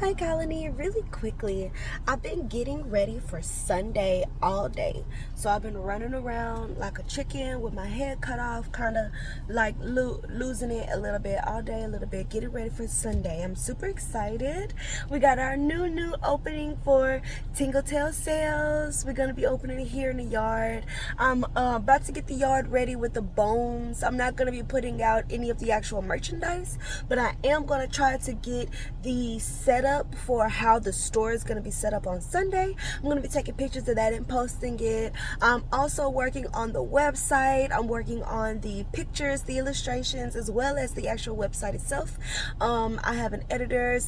Hi, Colony. Really quickly, I've been getting ready for Sunday all day. So I've been running around like a chicken with my head cut off, kind of like losing it a little bit all day, a little bit, getting ready for Sunday. I'm super excited. We got our new opening for Tingle Tail Sales. We're going to be opening it here in the yard. I'm about to get the yard ready with the bones. I'm not going to be putting out any of the actual merchandise, but I am going to try to get the setup for how the store is going to be set up on Sunday. I'm going to be taking pictures of that and posting it. I'm also working on the website. I'm working on the pictures, the illustrations, as well as the actual website itself. I have an editor.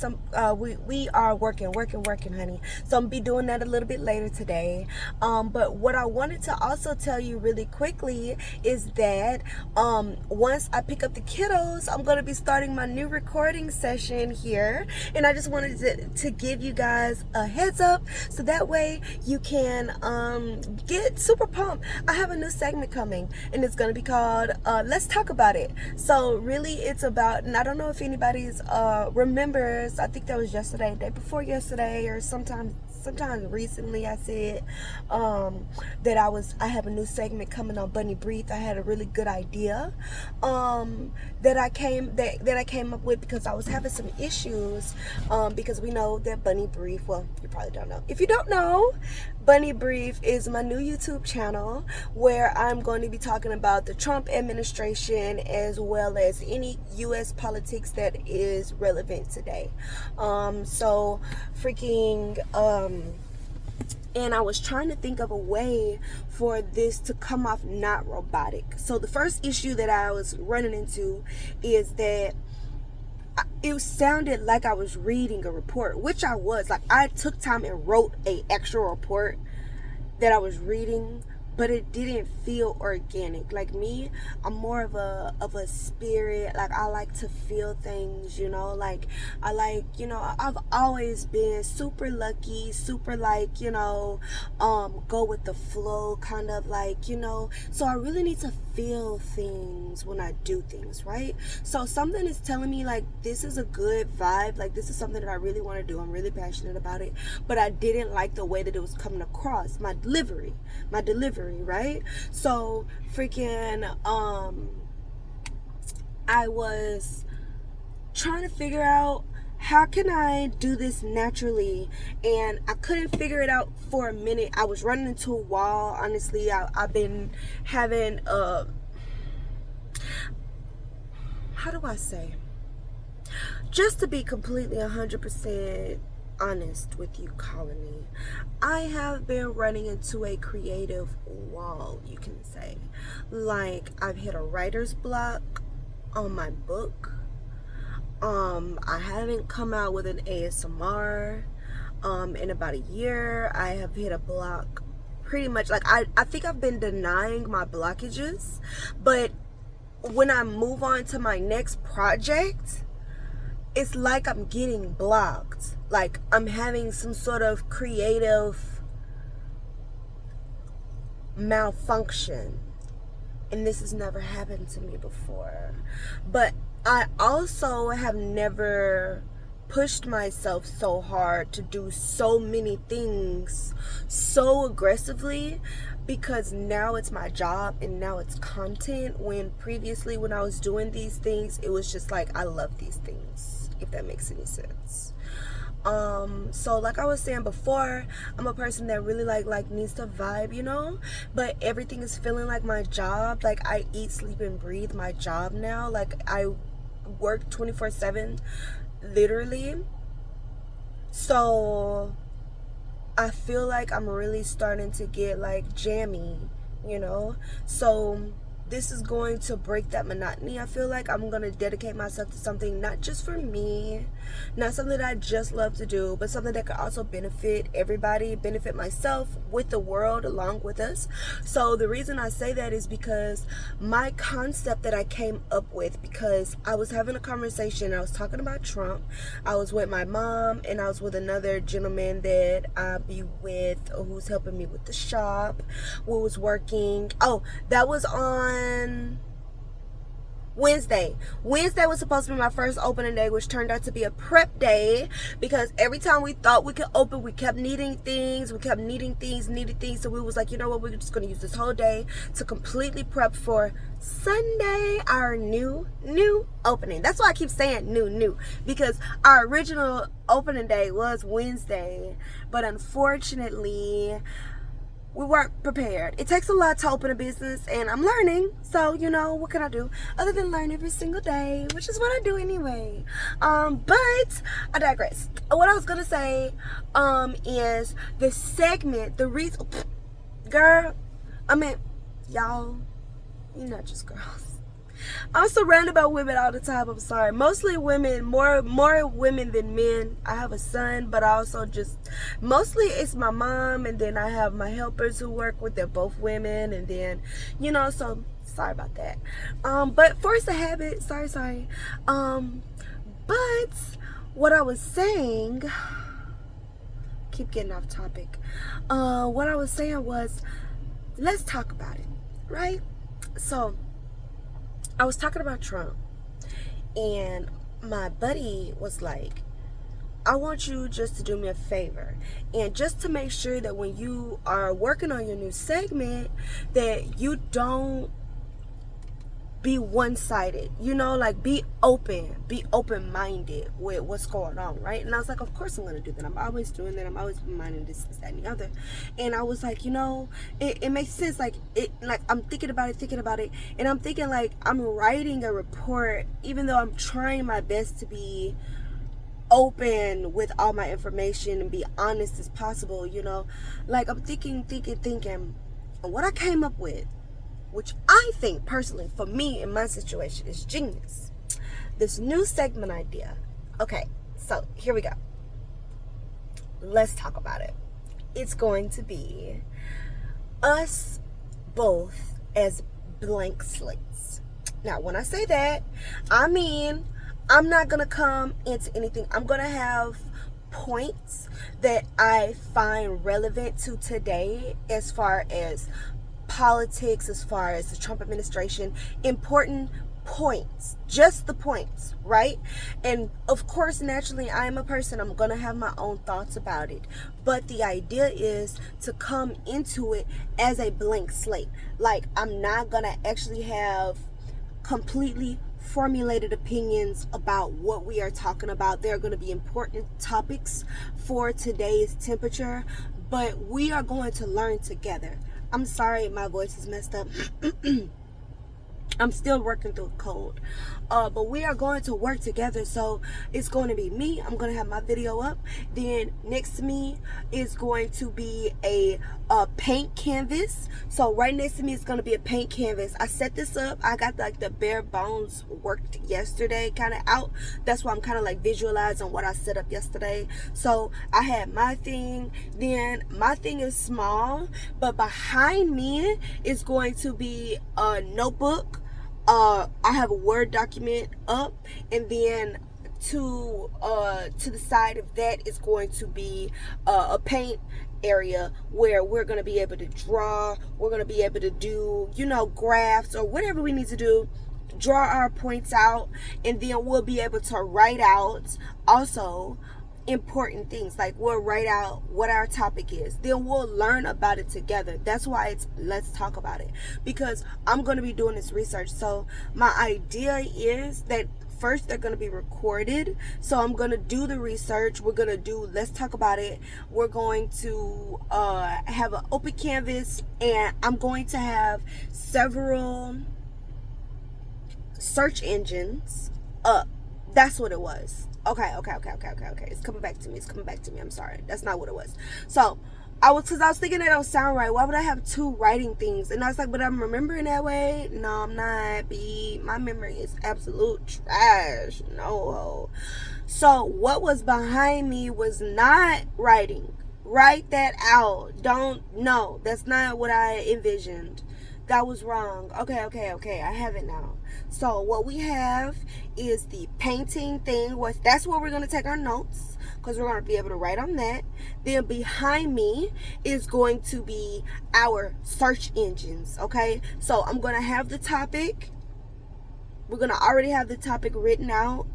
We are working, honey. So I'm gonna be doing that a little bit later today. But what I wanted to also tell you really quickly is that once I pick up the kiddos, I'm gonna be starting my new recording session here, and I just wanted to give you guys a heads up so that way you can get super pumped. I have a new segment coming, and it's gonna be called Let's Talk About It. So really it's about, and I don't know if anybody's remembers, I think that was yesterday, day before yesterday, or sometimes recently I said that I have a new segment coming on Bunny Breathe. I had a really good idea that I came up with because I was having some issues because we know that Bunny Breathe, well, you probably don't know. If you don't know, Bunny Breathe is my new YouTube channel where I'm going to be talking about the Trump administration as well as any U.S. politics that is relevant today. And I was trying to think of a way for this to come off not robotic. So the first issue that I was running into is that it sounded like I was reading a report, which I was. Like, I took time and wrote a actual report that I was reading, but it didn't feel organic. Like me, I'm more of a spirit. Like, I like to feel things, like I've always been super lucky, super go with the flow, kind of so I really need to feel things when I do things, right? So something is telling me like this is a good vibe, like this is something that I really want to do. I'm really passionate about it, but I didn't like the way that it was coming across, my delivery, right? So I was trying to figure out how can I do this naturally, and I couldn't figure it out for a minute. I was running into a wall. Honestly, I've been having how do I say, just to be completely 100% honest with you, Colony, I have been running into a creative wall, you can say. Like, I've hit a writer's block on my book. I haven't come out with an ASMR in about a year. I have hit a block pretty much. Like, I think I've been denying my blockages, but when I move on to my next project, it's like I'm getting blocked. Like, I'm having some sort of creative malfunction. And this has never happened to me before. But I also have never pushed myself so hard to do so many things so aggressively, because now it's my job and now it's content, when previously when I was doing these things, it was just like I love these things, if that makes any sense. So like I was saying before, I'm a person that really like needs to vibe, but everything is feeling like my job. Like, I eat, sleep, and breathe my job now. Like, I work 24/7, literally. So I feel like I'm really starting to get like jammy, so this is going to break that monotony. I feel like I'm going to dedicate myself to something not just for me, not something that I just love to do, but something that could also benefit everybody, benefit myself, with the world along with us. So the reason I say that is because my concept that I came up with, because I was having a conversation, I was talking about Trump, I was with my mom, and I was with another gentleman that I be with, who's helping me with the shop, who was working. Oh, that was on Wednesday. Wednesday was supposed to be my first opening day, which turned out to be a prep day, because every time we thought we could open, we kept needing things. So we was like, you know what, we're just going to use this whole day to completely prep for Sunday, our new opening. That's why I keep saying new, because our original opening day was Wednesday, but unfortunately we weren't prepared. It takes a lot to open a business, and I'm learning. So, you know, what can I do other than learn every single day, which is what I do anyway. But I digress. What I was gonna say is the segment, the reason, girl, I mean, y'all, you're not just girls. I'm surrounded by women all the time. I'm sorry. Mostly women, more women than men. I have a son, but I also mostly it's my mom, and then I have my helpers who work with. They're both women, and then, you know, so sorry about that. But force a habit. Sorry. But what I was saying, keep getting off topic. What I was saying was, let's talk about it, right? So I was talking about Trump, and my buddy was like, I want you just to do me a favor, and just to make sure that when you are working on your new segment, that you don't be one-sided, you know, like be open-minded with what's going on, right? And I was like, of course I'm going to do that. I'm always doing that. I'm always minding this, that, and the other. And I was like, you know, it makes sense. Like I'm thinking about it, and I'm thinking like I'm writing a report, even though I'm trying my best to be open with all my information and be honest as possible, you know, like I'm thinking, and what I came up with, which I think personally for me in my situation is genius. This new segment idea. Okay, so here we go. Let's talk about it. It's going to be us both as blank slates. Now, when I say that, I mean I'm not going to come into anything. I'm going to have points that I find relevant to today, as far as politics, as far as the Trump administration, important points, just the points, right? And of course, naturally, I am a person, I'm gonna have my own thoughts about it, but the idea is to come into it as a blank slate. Like, I'm not gonna actually have completely formulated opinions about what we are talking about. There are going to be important topics for today's temperature, but we are going to learn together. I'm sorry my voice is messed up. I'm still working through a cold. But we are going to work together. So it's going to be me. I'm going to have my video up. Then next to me is going to be a paint canvas. So right next to me is going to be a paint canvas. I set this up. I got like the bare bones worked yesterday kind of out. That's why I'm kind of like visualizing what I set up yesterday. So I had my thing. Then my thing is small, but behind me is going to be a notebook. I have a Word document up, and then to the side of that is going to be a paint area where we're going to be able to draw. We're going to be able to do, you know, graphs or whatever we need to do, draw our points out, and then we'll be able to write out also important things. Like, we'll write out what our topic is, then we'll learn about it together. That's why it's let's talk about it, because I'm going to be doing this research. So my idea is that first they're going to be recorded. So I'm going to do the research. We're going to do let's talk about it. We're going to have an open canvas, and I'm going to have several search engines up. That's what it was. Okay. It's coming back to me. I'm sorry. That's not what it was. So I was thinking that don't sound right. Why would I have two writing things? And I was like, but I'm remembering that way. No, I'm not. My memory is absolute trash. No. So what was behind me was not writing. Write that out. No, that's not what I envisioned. That was wrong. Okay. I have it now. So what we have is the painting thing. That's where we're going to take our notes, because we're going to be able to write on that. Then behind me is going to be our search engines. Okay. So I'm going to have the topic. We're going to already have the topic written out,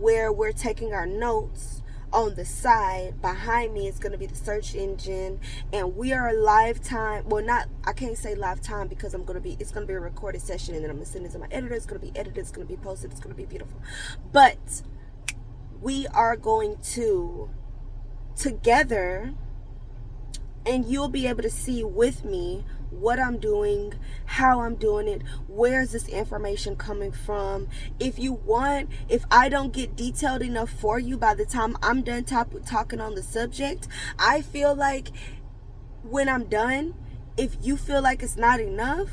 where we're taking our notes. On the side behind me is going to be the search engine, and we are live time. Well, not, I can't say live time because it's going to be a recorded session, and then I'm going to send it to my editor. It's going to be edited, it's going to be posted, it's going to be beautiful. But we are going to together, and you'll be able to see with me what I'm doing, how I'm doing it, where's this information coming from. If you want, if I don't get detailed enough for you by the time I'm done talking on the subject, I feel like when I'm done, if you feel like it's not enough,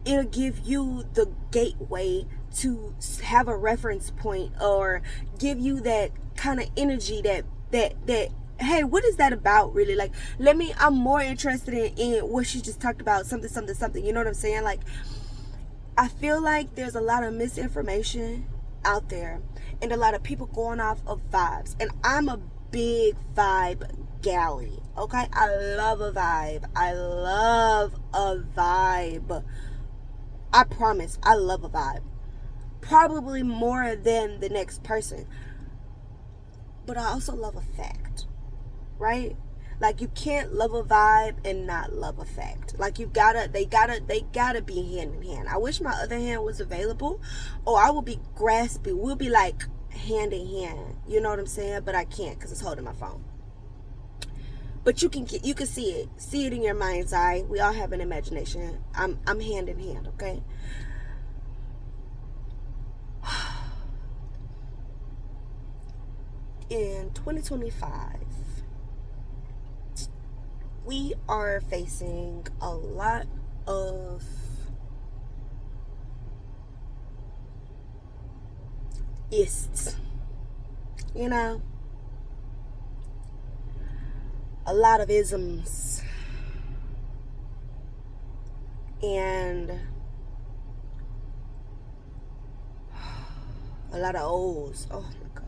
it'll give you the gateway to have a reference point, or give you that kind of energy that hey, what is that about really? Like, I'm more interested in what she just talked about, something, you know what I'm saying? Like, I feel like there's a lot of misinformation out there, and a lot of people going off of vibes, and I'm a big vibe galley, okay? I love a vibe. I promise, I love a vibe. Probably more than the next person. But I also love a fact. Right? Like, you can't love a vibe and not love a fact. Like, they gotta be hand in hand. I wish my other hand was available, or I would be grasping. We'll be like hand in hand. You know what I'm saying? But I can't because it's holding my phone. But you can see it in your mind's eye. We all have an imagination. I'm hand in hand, okay? In 2025, we are facing a lot of ists, you know, a lot of isms, and a lot of O's. Oh my God.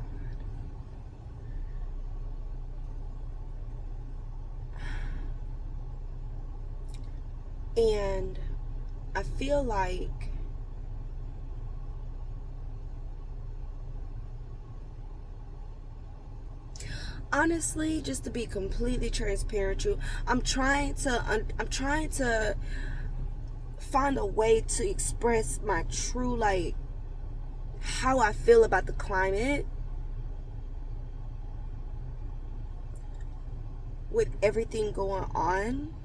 And I feel like honestly, just to be completely transparent, I'm trying to find a way to express my true, like, how I feel about the climate with everything going on.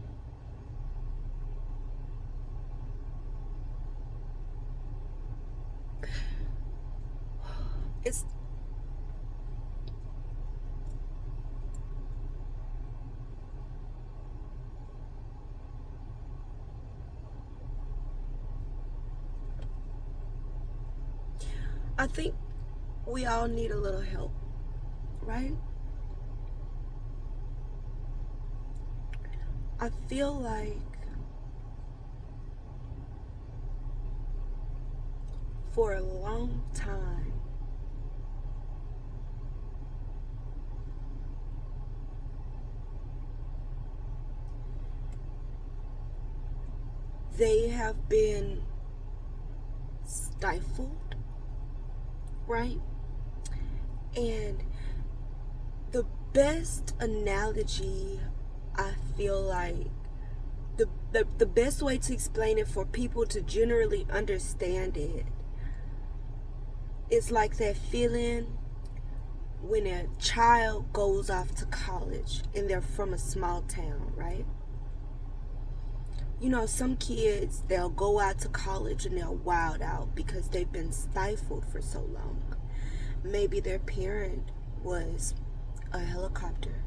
I think we all need a little help, right? I feel like for a long time, they have been stifled, right? And the best analogy, I feel like, the best way to explain it for people to generally understand it, is like that feeling when a child goes off to college and they're from a small town, right? You know, some kids, they'll go out to college and they'll wild out because they've been stifled for so long. Maybe their parent was a helicopter.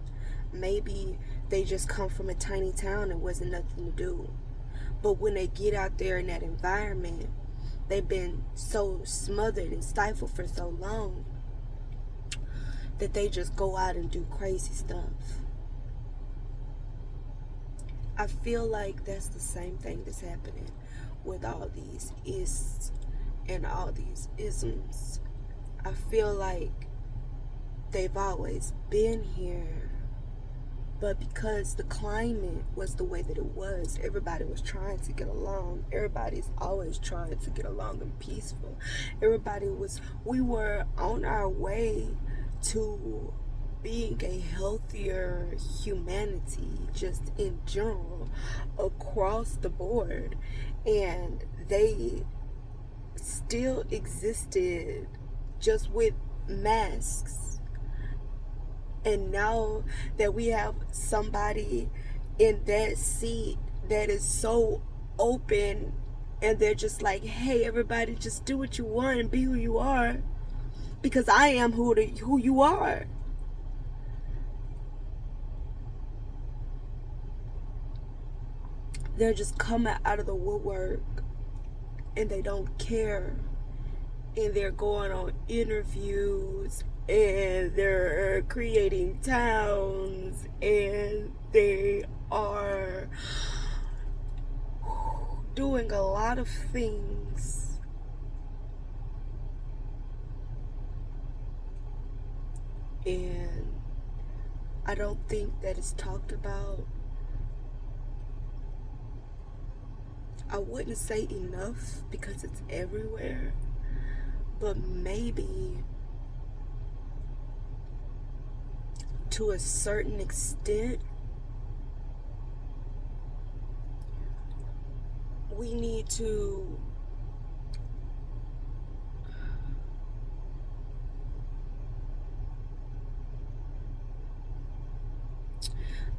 Maybe they just come from a tiny town and wasn't nothing to do. But when they get out there in that environment, they've been so smothered and stifled for so long that they just go out and do crazy stuff. I feel like that's the same thing that's happening with all these ists and all these isms. I feel like they've always been here, But because the climate was the way that it was, everybody was trying to get along. Everybody's always trying to get along and peaceful. We were on our way to being a healthier humanity, just in general, across the board. And they still existed just with masks. And now that we have somebody in that seat that is so open, and they're just like, hey, everybody, just do what you want and be who you are, because I am who you are. They're just coming out of the woodwork, and they don't care. And they're going on interviews, and they're creating towns, and they are doing a lot of things. And I don't think that it's talked about. I wouldn't say enough because it's everywhere, but maybe to a certain extent, we need to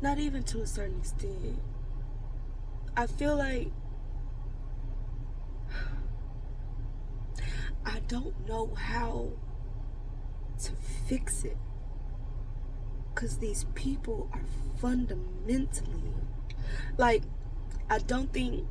not even to a certain extent. I feel like I don't know how to fix it, because these people are fundamentally, like, I don't think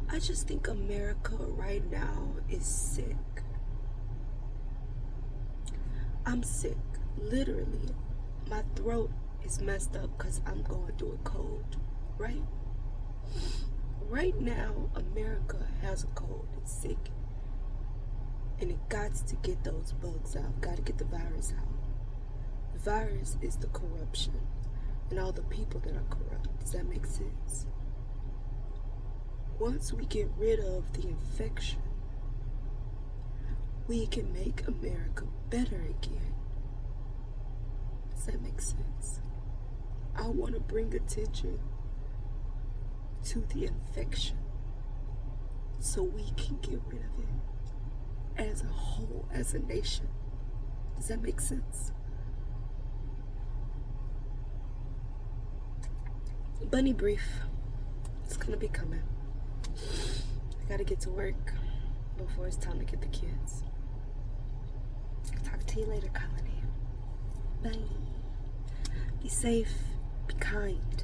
I just think America right now is sick. I'm sick. Literally. My throat is messed up because I'm going through a cold, right? Right now, America has a cold. It's sick. And it got to get those bugs out. Got to get the virus out. The virus is the corruption and all the people that are corrupt. Does that make sense? Once we get rid of the infection, we can make America better again. Does that make sense? I want to bring attention to the infection so we can get rid of it as a whole, as a nation. Does that make sense? Bunny brief. It's gonna be coming. I gotta get to work before it's time to get the kids. Talk to you later, Colony. Bye. Be safe. Be kind.